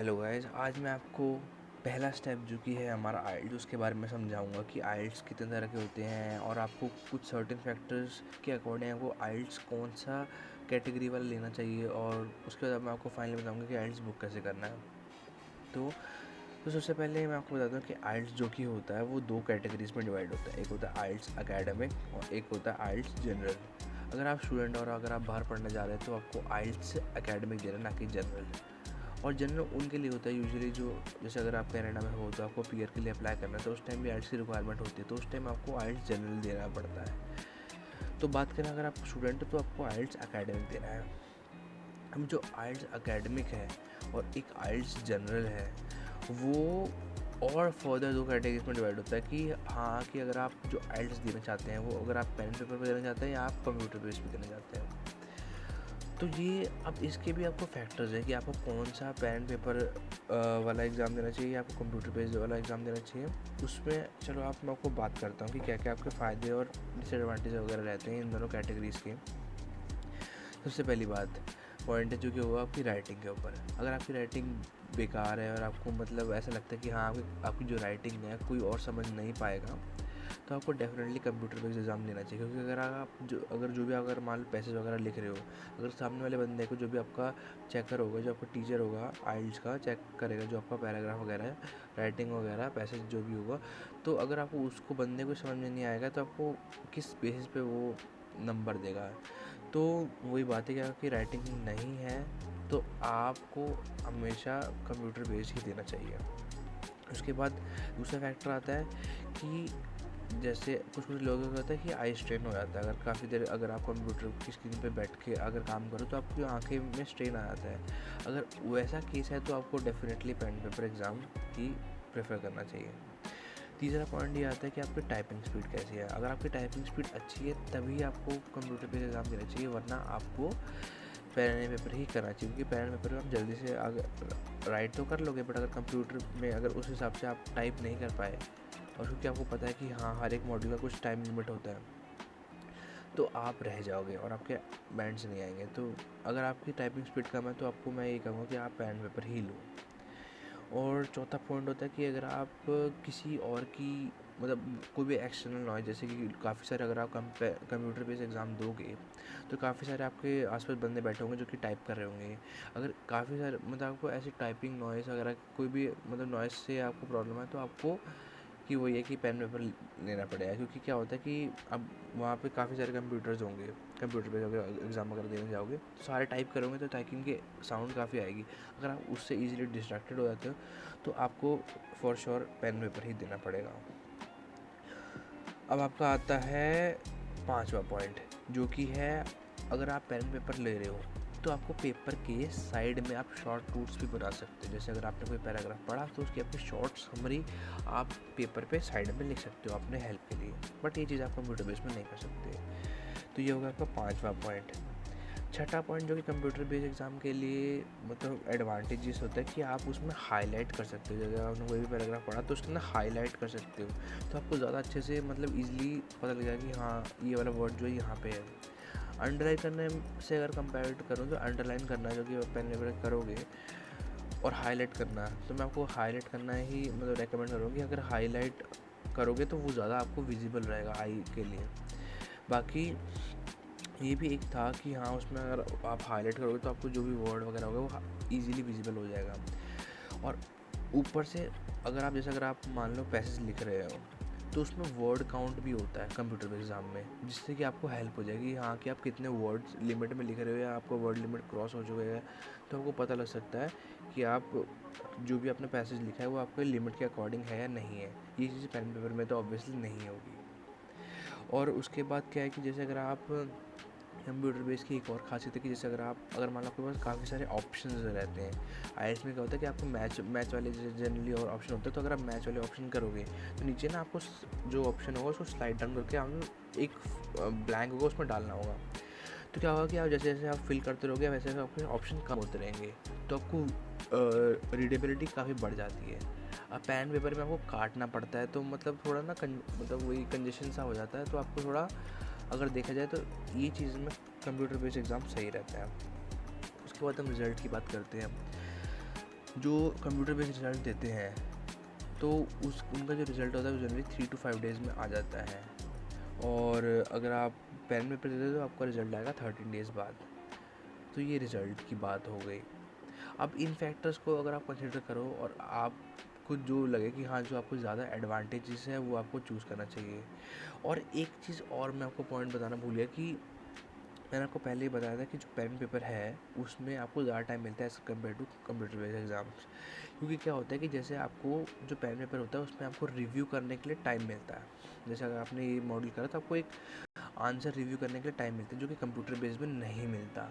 Hello guys, आज मैं आपको पहला स्टेप जो कि है हमारा आइल्स उसके बारे में समझाऊंगा कि आइल्स कितने तरह के होते हैं और आपको कुछ सर्टेन फैक्टर्स के अकॉर्डिंग आपको आइल्स कौन सा कैटेगरी वाला लेना चाहिए और उसके बाद मैं आपको फाइनली बताऊंगा कि आइल्स बुक कैसे करना है। तो सबसे पहले मैं आपको बताता हूँ कि आइल्स जो कि होता है वो दो कैटेगरीज में डिवाइड होता है। एक होता है आइल्स एकेडमिक और एक होता है आइल्स जनरल। अगर आप स्टूडेंट और अगर आप बाहर पढ़ने जा रहे हैं तो आपको आइल्स एकेडमिक देना, ना कि जनरल। और जनरल उनके लिए होता है यूजुअली जो, जैसे अगर आप कनाडा में हो तो आपको पीआर के लिए अप्लाई करना है तो उस टाइम भी आइल्स की रिक्वायरमेंट होती है, तो उस टाइम आपको आइल्स जनरल देना पड़ता है। तो बात करें अगर आप स्टूडेंट हो तो आपको आइल्स एकेडमिक देना है। हम जो आइल्स एकेडमिक है और एक आइल्स जनरल है वो और फर्दर दो कैटेगरीज में डिवाइड होता है कि हाँ, कि अगर आप जो आइल्स देना चाहते हैं वो अगर आप पेन पेपर पर देना चाहते हैं या आप कंप्यूटर बेस पर देना चाहते हैं। तो ये अब इसके भी आपको फैक्टर्स है कि आपको कौन सा पेन पेपर वाला एग्ज़ाम देना चाहिए या आपको कंप्यूटर बेस्ड वाला एग्ज़ाम देना चाहिए। उसमें चलो मैं आपको बात करता हूँ कि क्या क्या आपके फ़ायदे और डिसएडवांटेज वगैरह रहते हैं इन दोनों कैटेगरीज़ के। सबसे पहली बात पॉइंट है जो कि होगा आपकी राइटिंग के ऊपर। अगर आपकी राइटिंग बेकार है और आपको मतलब ऐसा लगता है कि हाँ आपकी जो राइटिंग है कोई और समझ नहीं पाएगा, तो आपको डेफिनेटली कंप्यूटर बेस्ड एग्ज़ाम देना चाहिए। क्योंकि अगर जो भी अगर मान लो पैसेज वगैरह लिख रहे हो, अगर सामने वाले बंदे को जो भी आपका चेकर होगा, जो आपका टीचर होगा आइल्स का चेक करेगा जो आपका पैराग्राफ वगैरह है, राइटिंग वगैरह पैसेज जो भी होगा, तो अगर आपको उसको बंदे को समझ में नहीं आएगा तो आपको किस बेसिस पे वो नंबर देगा। तो वही बात है कि आपकी राइटिंग नहीं है तो आपको हमेशा कंप्यूटर बेस्ड ही देना चाहिए। उसके बाद दूसरा फैक्टर आता है कि जैसे कुछ लोगों को होता है कि आई स्ट्रेन हो जाता है। अगर काफ़ी देर अगर आप कंप्यूटर की स्क्रीन पे बैठ के अगर काम करो तो आपकी आंखें में स्ट्रेन आ जाता है। अगर वैसा केस है तो आपको डेफिनेटली पेन पेपर एग्ज़ाम ही प्रेफर करना चाहिए। तीसरा पॉइंट ये आता है कि आपकी टाइपिंग स्पीड कैसी है। अगर आपकी टाइपिंग स्पीड अच्छी है तभी आपको कंप्यूटर पे एग्ज़ाम देना चाहिए, वरना आपको पेन पेपर ही करना चाहिए। क्योंकि पेन पेपर में आप जल्दी से अगर राइट तो कर लोगे, बट अगर कंप्यूटर में अगर उस हिसाब से आप टाइप नहीं कर पाए, और क्योंकि आपको पता है कि हाँ हर एक मॉड्यूल का कुछ टाइम लिमिट होता है, तो आप रह जाओगे और आपके बैंड्स नहीं आएंगे। तो अगर आपकी टाइपिंग स्पीड कम है तो आपको मैं ये कहूँगा कि आप पेन पेपर ही लो। और चौथा पॉइंट होता है कि अगर आप किसी और की मतलब कोई भी एक्सटर्नल नॉइज़, जैसे कि काफ़ी सारे अगर आप कंप्यूटर बेस्ड एग्ज़ाम दोगे तो काफ़ी सारे आपके आसपास बंदे बैठे होंगे जो कि टाइप कर रहे होंगे। अगर काफ़ी सारे मतलब आपको ऐसी टाइपिंग नॉइज़ वगैरह कोई भी मतलब नॉइज़ से आपको प्रॉब्लम है तो आपको कि वही है कि पेन पेपर लेना पड़ेगा। क्योंकि क्या होता है कि अब वहाँ पे काफ़ी सारे कंप्यूटर्स होंगे, कंप्यूटर पे अगर एग्ज़ाम वगैरह देने जाओगे तो सारे टाइप करोगे तो टाइपिंग के साउंड काफ़ी आएगी। अगर आप उससे ईजिली डिस्ट्रैक्टेड हो जाते हो तो आपको फॉर श्योर पेन पेपर ही देना पड़ेगा। अब आपका आता है पांचवा पॉइंट, जो कि है अगर आप पेन पेपर ले रहे हो तो आपको पेपर के साइड में आप शॉर्ट नोट्स भी बना सकते हो। जैसे अगर आपने कोई पैराग्राफ पढ़ा तो उसकी अपनी शॉर्ट समरी आप पेपर पे साइड में लिख सकते हो अपने हेल्प के लिए, बट ये चीज़ आप कंप्यूटर बेस में नहीं कर सकते। तो ये होगा आपका पांचवा पॉइंट। छठा पॉइंट जो कि कंप्यूटर बेस्ड एग्ज़ाम के लिए मतलब एडवांटेजेस होता है कि आप उसमें हाईलाइट कर सकते हो। अगर आपने कोई भी पैराग्राफ पढ़ा तो उसके अंदर हाईलाइट कर सकते हो, तो आपको ज़्यादा अच्छे से मतलब ईजिली पता लगेगा कि हाँ ये वाला वर्ड जो है यहाँ पे है। अंडरलाइन करने से अगर कंपेयर करूँ तो अंडरलाइन करना जो कि पेन पेपर करोगे और हाईलाइट करना, तो मैं आपको हाईलाइट करना ही मतलब रेकमेंड करूँगी कि अगर हाईलाइट करोगे तो वो ज़्यादा आपको विजिबल रहेगा आई के लिए। बाकी ये भी एक था कि हाँ उसमें अगर आप हाईलाइट करोगे तो आपको जो भी वर्ड वगैरह होगा वो ईजिली विजिबल हो जाएगा। और ऊपर से अगर आप मान लो पैसेज लिख रहे हो तो उसमें वर्ड काउंट भी होता है कंप्यूटर बेस्ड एग्ज़ाम में, जिससे कि आपको हेल्प हो जाएगी हाँ कि आप कितने वर्ड्स लिमिट में लिख रहे हो या आपको वर्ड लिमिट क्रॉस हो चुका है। तो आपको पता लग सकता है कि आप जो भी आपने पैसेज लिखा है वो आपके लिमिट के अकॉर्डिंग है या नहीं है। ये चीज़ पेन पेपर में तो ऑब्वियसली नहीं होगी। और उसके बाद क्या है कि जैसे अगर आप कंप्यूटर बेस की एक और खासियत है कि जैसे अगर मान लो आपके पास काफ़ी सारे ऑप्शंस रहते हैं। आईएएस में क्या होता है कि आपको मैच वाले जनरली और ऑप्शन होते हैं, तो अगर आप मैच वाले ऑप्शन करोगे तो नीचे ना आपको जो ऑप्शन होगा उसको स्लाइड डाउन करके आपको एक ब्लैंक होगा उसमें डालना होगा। तो क्या होगा कि आप जैसे जैसे आप फिल करते रहोगे वैसे वैसे आपके ऑप्शन कम होते रहेंगे, तो आपको रीडेबिलिटी काफ़ी बढ़ जाती है। अब पेन पेपर में आपको काटना पड़ता है तो मतलब थोड़ा ना मतलब वही कंजेशन सा हो जाता है, तो आपको थोड़ा अगर देखा जाए तो ये चीज़ में कंप्यूटर बेस्ड एग्ज़ाम सही रहता है। उसके बाद हम रिज़ल्ट की बात करते हैं। जो कंप्यूटर बेस्ड रिज़ल्ट देते हैं तो उनका जो रिज़ल्ट होता है वो जनरली 3 to 5 डेज़ में आ जाता है, और अगर आप पेन पेपर देते हो तो आपका रिज़ल्ट आएगा 13 डेज़ बाद। तो ये रिज़ल्ट की बात हो गई। अब इन फैक्टर्स को अगर आप कंसिडर करो और आपको जो लगे कि हाँ, जो आपको ज़्यादा एडवांटेजेस है वो आपको चूज़ करना चाहिए। और एक चीज़ और मैं आपको पॉइंट बताना भूल गया कि मैंने आपको पहले ही बताया था कि जो पेन पेपर है उसमें आपको ज़्यादा टाइम मिलता है as compare to computer based exams. क्योंकि क्या होता है कि जैसे आपको जो पेन पेपर होता है उसमें आपको रिव्यू करने के लिए टाइम मिलता है। जैसे अगर आपने ये मॉडल करा तो आपको एक आंसर रिव्यू करने के लिए टाइम मिलता है, जो कि कंप्यूटर बेस्ड में नहीं मिलता।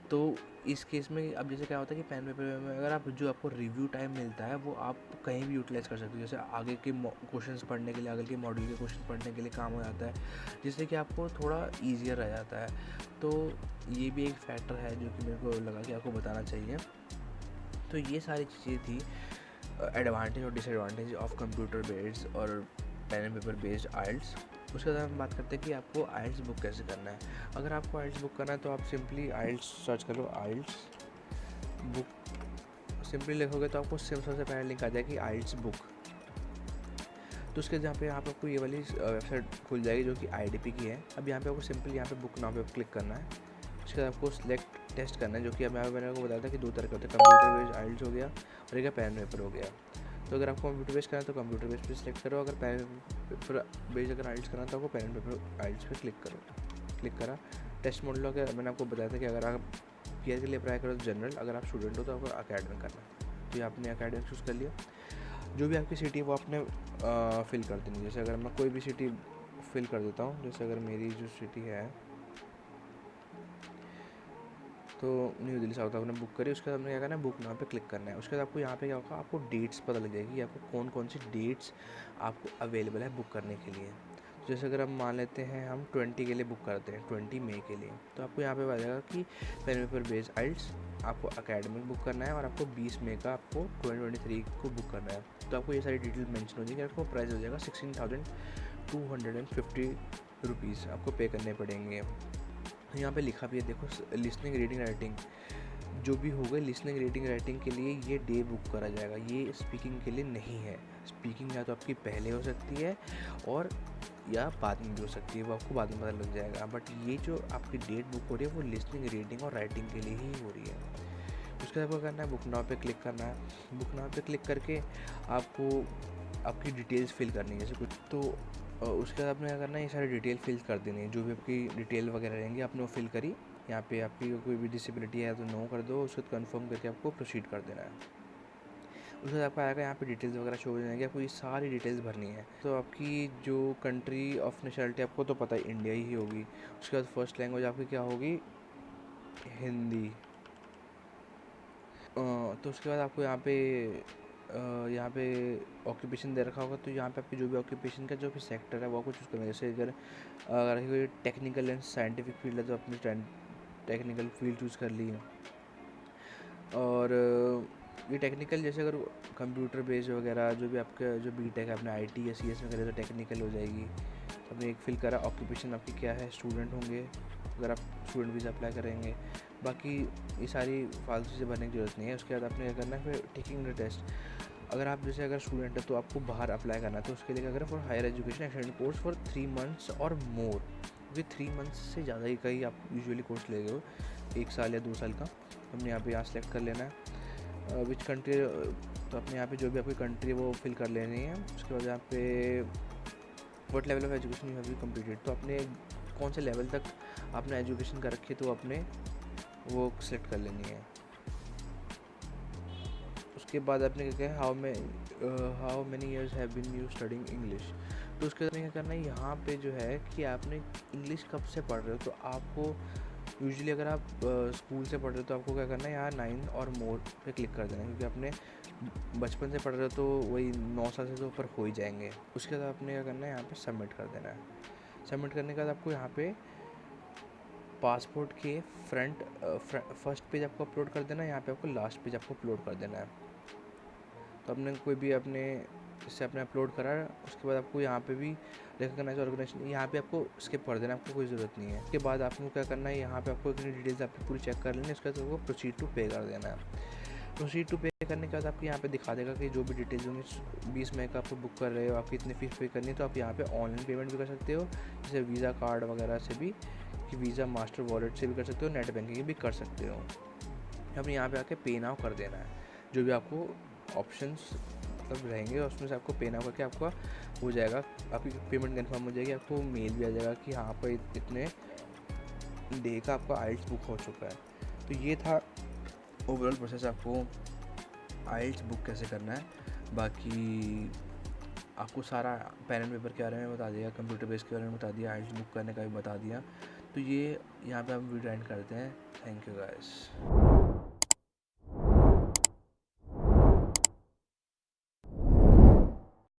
तो इस केस में अब जैसे क्या होता है कि पेन पेपर में अगर आप जो आपको रिव्यू टाइम मिलता है वो आप कहीं भी यूटिलाइज़ कर सकते हो। जैसे आगे के क्वेश्चंस पढ़ने के लिए, आगे के मॉड्यूल के क्वेश्चन पढ़ने के लिए काम हो जाता है, जिससे कि आपको थोड़ा ईजियर रह जाता है। तो ये भी एक फैक्टर है जो कि मेरे को लगा कि आपको बताना चाहिए। तो ये सारी चीज़ें थी एडवांटेज और डिसएडवांटेज ऑफ कंप्यूटर बेस्ड और पेन एंड पेपर बेस्ड आइल्स। उसके बाद हम बात करते हैं कि आपको आइल्स बुक कैसे करना है। अगर आपको आइल्स बुक करना है तो आप सिंपली आइल्स सर्च कर लो, आइल्स बुक सिंपली लिखोगे तो आपको सबसे पहले लिंक आ जाएगी आइल्स बुक। तो उसके जहाँ पे यहाँ पे आपको ये वाली वेबसाइट खुल जाएगी जो कि IDP की है। अब यहाँ पे आपको सिंपली यहाँ पे बुक नाउ पे क्लिक करना है। उसके बाद आपको सिलेक्ट टेस्ट करना है, जो कि अब यहाँ पे मैंने आपको बताया था कि 2 तरह के होते हैं, कंप्यूटर बेस्ड आइल्स हो गया और एक पेन पेपर हो गया। तो अगर आपको कंप्यूटर बेस्ड करना है तो कंप्यूटर बेस्ड पे सिलेक्ट करो, अगर पेन पेपर बेस्ड अगर आइल्स करना है तो आपको पेन पेपर आइल्स पे क्लिक करा। टेस्ट मॉडल हो गया। मैंने आपको बताया था कि अगर आप पीआर के लिए अप्लाई करो तो जनरल, अगर आप स्टूडेंट हो तो आपको अकेडमिक करना है। तो ये आपने अकेडमिक चूज़ कर लिया। जो भी आपकी सिटी है वो आपने फिल कर देनी। जैसे अगर मैं कोई भी सिटी फिल कर देता हूँ, जैसे अगर मेरी जो सिटी है तो न्यू दिल्ली साउथ आपने बुक करी। उसके बाद आपने क्या करना है, बुक नाउ पे क्लिक करना है। उसके बाद आपको यहाँ पे क्या होगा, आपको डेट्स पता लग जाएगी कि आपको कौन कौन सी डेट्स आपको अवेलेबल है बुक करने के लिए। जैसे अगर हम मान लेते हैं हम 20 के लिए बुक करते हैं, 20 मई के लिए, तो आपको यहाँ पे आ जाएगा कि पेन पेपर बेस्ड आइल्स आपको अकेडमिक बुक करना है और आपको 20 मई का आपको 2023 को बुक करना है। तो आपको ये सारी डिटेल मेंशन हो जाएगी। आपको प्राइस हो जाएगा 16,250 रुपीज़ आपको पे करने पड़ेंगे। यहाँ पे लिखा भी है, देखो, लिसनिंग रीडिंग राइटिंग जो भी होगा, लिसनिंग रीडिंग राइटिंग के लिए ये डे बुक करा जाएगा। ये स्पीकिंग के लिए नहीं है। स्पीकिंग या तो आपकी पहले हो सकती है और या बाद में भी हो सकती है, वो आपको बाद में पता लग जाएगा। बट ये जो आपकी डेट बुक हो रही है वो लिसनिंग रीडिंग और राइटिंग के लिए ही हो रही है। उसके बाद आपको करना है बुक नाउ पे क्लिक करना है। बुक नाउ पे क्लिक करके आपको आपकी डिटेल्स फिल करनी है। जैसे कुछ तो उसके बाद आपने क्या करना है, ये सारी डिटेल फिल कर देनी है। जो भी आपकी डिटेल वगैरह रहेंगी आपने वो फिल करी। यहाँ पे आपकी कोई भी डिसेबिलिटी है तो नो कर दो, उसको कंफर्म करके आपको प्रोसीड कर देना है। उसके बाद आपका आएगा यहाँ पे डिटेल्स वगैरह शो हो जाएंगे, आपको ये सारी डिटेल्स भरनी है। तो आपकी जो कंट्री ऑफ नेशनलिटी आपको तो पता है इंडिया ही होगी। उसके बाद फर्स्ट लैंग्वेज आपकी क्या होगी, हिंदी। तो उसके बाद आपको यहाँ पे ऑक्यूपेशन दे रखा होगा, तो यहाँ पे आपकी जो भी ऑक्यूपेशन का जो भी सेक्टर है वो आपको चूज़ करना है। जैसे अगर कोई टेक्निकल एंड साइंटिफिक फील्ड है तो अपनी टेक्निकल फील्ड चूज़ कर ली है। और ये टेक्निकल, जैसे अगर कंप्यूटर बेस्ड वगैरह जो भी आपका जो बीटेक है आपने IT या CS में करे तो टेक्निकल हो जाएगी। तो आपने एक फिल करा। ऑक्यूपेशन आपकी क्या है, स्टूडेंट होंगे अगर आप स्टूडेंट वीज़ा अप्लाई करेंगे। बाकी ये सारी फालतू चीज़ें भरने की ज़रूरत नहीं है। उसके बाद आपने क्या करना है, फिर टेकिंग द टेस्ट। अगर आप जैसे अगर स्टूडेंट है तो आपको बाहर अप्लाई करना है, तो उसके लिए क्या करें, for higher education extended course for 3 months और मोर। क्योंकि 3 मंथ्स से ज़्यादा ही कहीं आप यूजुअली कोर्स ले गए हो, 1 साल या 2 साल का। हमने यहाँ पे सेलेक्ट कर लेना है विच कंट्री। तो अपने यहाँ पे जो भी आपकी कंट्री है वो फिल कर लेनी है। उसके बाद यहाँ पे what level of education you have completed, तो अपने कौन से लेवल तक आपने एजुकेशन कर रखी है तो अपने वो सिलेक्ट कर लेनी है। उसके बाद आपने क्या कहा, how many years have been you studying English. तो उसके बाद क्या करना है, यहाँ पे जो है कि आपने इंग्लिश कब से पढ़ रहे हो। तो आपको यूजुअली अगर आप स्कूल से पढ़ रहे हो तो आपको क्या करना है, यहाँ 9 और मोर पे क्लिक कर देना है, क्योंकि आपने बचपन से पढ़ रहे हो तो वही 9 साल से तो ऊपर हो ही जाएंगे। उसके बाद आपने क्या करना है, यहाँ पे सबमिट कर देना है। सबमिट करने के बाद आपको यहाँ पे पासपोर्ट के फर्स्ट पेज आपको अपलोड कर देना है, यहाँ पे आपको लास्ट पेज आपको अपलोड कर देना है। तो आपने कोई भी अपने इससे आपने अपलोड करा, उसके बाद आपको यहाँ पे भी रिकॉग्नाइज ऑर्गेनाइजेशन, यहाँ पे आपको स्किप कर देना, आपको कोई ज़रूरत नहीं है। उसके बाद आपको क्या करना है, यहाँ पे आपको इतनी डिटेल्स आपकी पूरी चेक कर लेनी है। उसके बाद आपको प्रोसीड टू पे कर देना है। प्रोसीड टू पे करने के बाद आपको यहाँ पे दिखा देगा कि जो भी डिटेल्स होंगी 20 मई का आप बुक कर रहे हो, आपकी इतनी फ़ीस पे करनी है, तो आप यहाँ पे ऑनलाइन पेमेंट भी कर सकते हो, जैसे वीज़ा कार्ड वगैरह से भी, कि वीज़ा मास्टर वॉलेट से भी कर सकते हो, नेट बैंकिंग भी कर सकते हो। अब यहाँ पे आके पे नाउ कर देना है, जो भी आपको ऑप्शंस मतलब रहेंगे उसमें से आपको पे नाउ करके आपका हो जाएगा, आपकी पेमेंट कन्फर्म हो जाएगी, आपको मेल भी आ जाएगा कि हाँ पर इतने डे का आपका आइल्स बुक हो चुका है। तो ये था ओवरऑल प्रोसेस, आपको आइल्स बुक कैसे करना है। बाकी आपको सारा पेन एंड पेपर के बारे में बता दिया, कंप्यूटर बेस के बारे में बता दिया, आइल्स बुक करने का भी बता दिया। तो ये यहाँ पे हम वीडियो एंड करते हैं। Thank you guys.